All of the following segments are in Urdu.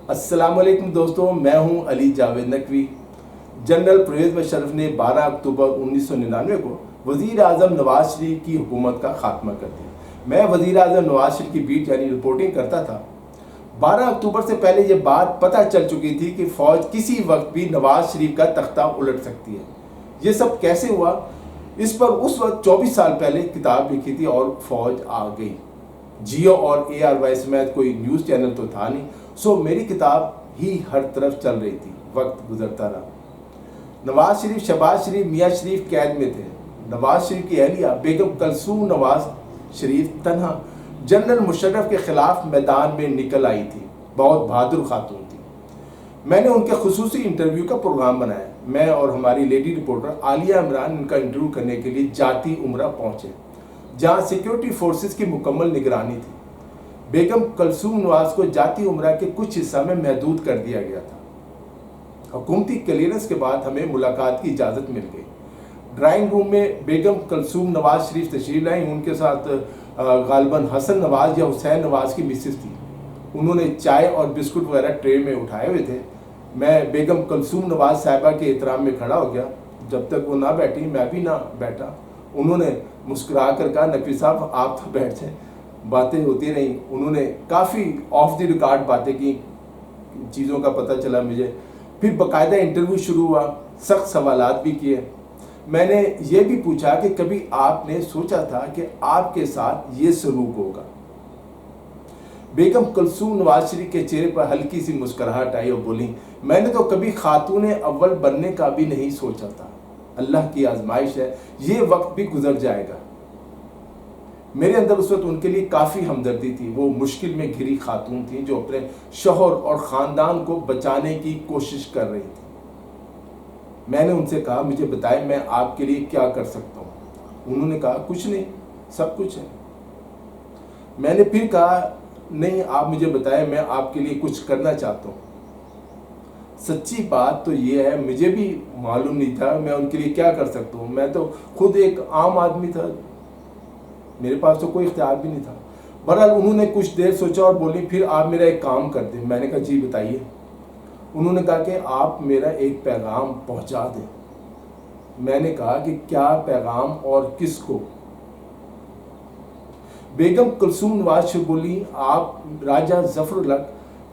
السلام علیکم دوستوں، میں ہوں علی جاوید نقوی۔ جنرل پرویز مشرف نے 12 اکتوبر 1999 کو وزیر اعظم نواز شریف کی حکومت کا خاتمہ کر دیا۔ میں وزیر اعظم نواز شریف کی بیٹ یعنی رپورٹنگ کرتا تھا۔ 12 اکتوبر سے پہلے یہ بات پتہ چل چکی تھی کہ فوج کسی وقت بھی نواز شریف کا تختہ الٹ سکتی ہے۔ یہ سب کیسے ہوا؟ اس پر اس وقت 24 سال پہلے کتاب لکھی تھی اور فوج آ گئی۔ جیو اور ARY سمیت کوئی نیوز چینل تو تھا نہیں، سو میری کتاب ہی ہر طرف چل رہی تھی۔ وقت گزرتا رہا۔ نواز شریف، شہباز شریف، میاں شریف قید میں تھے۔ نواز شریف کی اہلیہ بیگم کلثوم نواز شریف تنہا جنرل مشرف کے خلاف میدان میں نکل آئی تھی۔ بہت بہادر خاتون تھی۔ میں نے ان کے خصوصی انٹرویو کا پروگرام بنایا۔ میں اور ہماری لیڈی رپورٹر عالیہ عمران ان کا انٹرویو کرنے کے لیے جاتی عمرہ پہنچے، جہاں سیکیورٹی فورسز کی مکمل نگرانی تھی۔ بیگم کلثوم نواز کو جاتی عمرہ کے کچھ حصہ میں محدود کر دیا گیا تھا۔ حکومتی کلیئرنس کے بعد ہمیں ملاقات کی اجازت مل گئی۔ ڈرائنگ روم میں بیگم کلثوم نواز شریف تشریف لائیں۔ ان کے ساتھ غالباً حسن نواز یا حسین نواز کی مسز تھی۔ انہوں نے چائے اور بسکٹ وغیرہ ٹرے میں اٹھائے ہوئے تھے۔ میں بیگم کلثوم نواز صاحبہ کے احترام میں کھڑا ہو گیا۔ جب تک وہ نہ بیٹھی میں بھی نہ بیٹھا۔ انہوں نے مسکرا کر کہا، نقوی صاحب آپ تو بیٹھ جائیں، باتیں ہوتی رہیں۔ انہوں نے کافی آف دی ریکارڈ باتیں کی، چیزوں کا پتہ چلا مجھے۔ پھر باقاعدہ انٹرویو شروع ہوا، سخت سوالات بھی کیے۔ میں نے یہ بھی پوچھا کہ کبھی آپ نے سوچا تھا کہ آپ کے ساتھ یہ سلوک ہوگا؟ بیگم کلثوم نواز شریف کے چہرے پر ہلکی سی مسکراہٹ آئی اور بولی، میں نے تو کبھی خاتون اول بننے کا بھی نہیں سوچا تھا۔ اللہ کی آزمائش ہے، یہ وقت بھی گزر جائے گا۔ میرے اندر اس وقت ان کے لیے کافی ہمدردی تھی۔ وہ مشکل میں گھری خاتون تھیں جو اپنے شوہر اور خاندان کو بچانے کی کوشش کر رہی تھی۔ میں نے ان سے کہا، مجھے بتائیں میں آپ کے لیے کیا کر سکتا ہوں؟ انہوں نے کہا، کچھ نہیں، سب کچھ ہے۔ میں نے پھر کہا، نہیں آپ مجھے بتائیں، میں آپ کے لیے کچھ کرنا چاہتا ہوں۔ سچی بات تو یہ ہے، مجھے بھی معلوم نہیں تھا میں ان کے لیے کیا کر سکتا ہوں۔ میں تو خود ایک عام آدمی تھا، میرے پاس تو کوئی اختیار بھی نہیں تھا۔ بہرحال انہوں نے کچھ دیر سوچا اور بولی، پھر آپ میرا ایک کام کر دیں۔ میں نے کہا، جی بتائیے۔ انہوں نے کہا کہ آپ میرا ایک پیغام پہنچا دیں۔ میں نے کہا کہ کیا پیغام اور کس کو؟ بیگم کلثوم نواز شریف بولی، آپ راجہ ظفر الحق،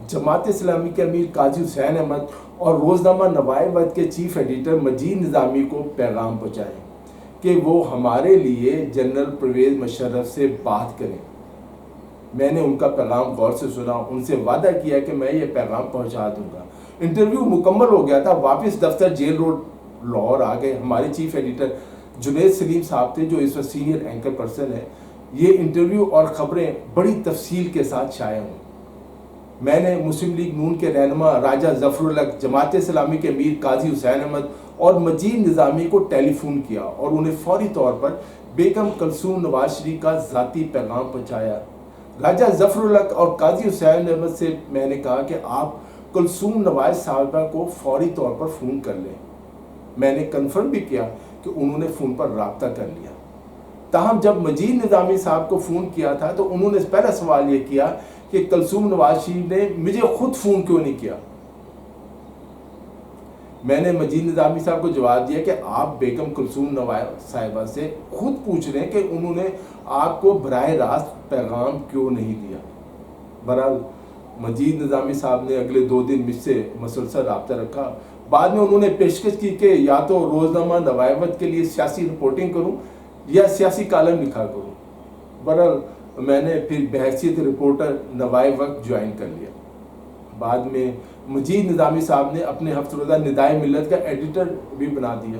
جماعت اسلامی کے امیر قاضی حسین احمد اور روزنامہ نوائے وقت کے چیف ایڈیٹر مجید نظامی کو پیغام پہنچائیں کہ وہ ہمارے لیے جنرل پرویز مشرف سے بات کریں۔ میں نے ان کا پیغام غور سے سنا، ان سے وعدہ کیا کہ میں یہ پیغام پہنچا دوں گا۔ انٹرویو مکمل ہو گیا تھا۔ واپس دفتر جیل روڈ لاہور آ گئے۔ ہمارے چیف ایڈیٹر جنید سلیم صاحب تھے جو اس وقت سینئر اینکر پرسن ہے۔ یہ انٹرویو اور خبریں بڑی تفصیل کے ساتھ شائع ہوں۔ میں نے مسلم لیگ نون کے رہنما راجہ ظفر الحق، جماعت اسلامی کے امیر قاضی حسین احمد اور مجید نظامی کو ٹیلی فون کیا اور انہیں فوری طور پر بیگم کلثوم نواز شریف کا ذاتی پیغام پہنچایا۔ راجہ ظفر الحق اور قاضی حسین احمد سے میں نے کہا کہ آپ کلثوم نواز صاحبہ کو فوری طور پر فون کر لیں۔ میں نے کنفرم بھی کیا کہ انہوں نے فون پر رابطہ کر لیا۔ تاہم جب مجید نظامی صاحب کو فون کیا تھا تو انہوں نے پہلا سوال یہ کیا کہ کلثوم نواز شریف نے مجھے خود فون کیوں نہیں کیا؟ میں نے مجید نظامی صاحب کو جواب دیا کہ آپ بیگم کلثوم نواز صاحبہ سے خود پوچھ رہے ہیں کہ انہوں نے آپ کو براہ راست پیغام کیوں نہیں دیا۔ بہرحال مجید نظامی صاحب نے اگلے 2 دن مجھ سے مسلسل رابطہ رکھا۔ بعد میں انہوں نے پیشکش کی کہ یا تو روزنامہ نوائے وقت کے لیے سیاسی رپورٹنگ کروں یا سیاسی کالم لکھا کروں۔ بہرحال میں نے پھر بحیثیت رپورٹر نوائے وقت جوائن کر لیا۔ بعد میں مجید نظامی صاحب نے اپنے ہفتہ روزہ ندائے ملت کا ایڈیٹر بھی بنا دیا۔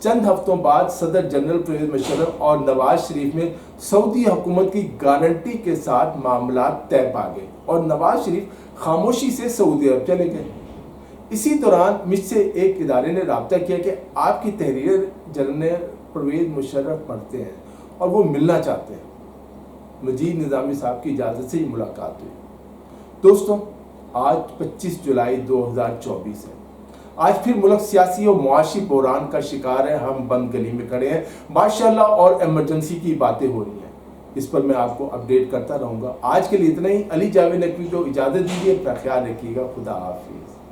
چند ہفتوں بعد صدر جنرل پرویز مشرف اور نواز شریف میں سعودی حکومت کی گارنٹی کے ساتھ معاملات طے پا گئے اور نواز شریف خاموشی سے سعودی عرب چلے گئے۔ اسی دوران مجھ سے ایک ادارے نے رابطہ کیا کہ آپ کی تحریر جنرل پرویز مشرف پڑھتے ہیں اور وہ ملنا چاہتے ہیں۔ مجید نظامی صاحب کی اجازت سے یہ ملاقات ہوئی۔ دوستوں، آج 25 جولائی 2024 ہے۔ آج پھر ملک سیاسی اور معاشی بحران کا شکار ہے۔ ہم بند گلی میں کھڑے ہیں، ماشاءاللہ، اور ایمرجنسی کی باتیں ہو رہی ہیں۔ اس پر میں آپ کو اپڈیٹ کرتا رہوں گا. آج کے لیے اتنا ہی. علی جاوید نقوی کو اجازت دیجیے. اپنا خیال رکھیے گا. خدا حافظ.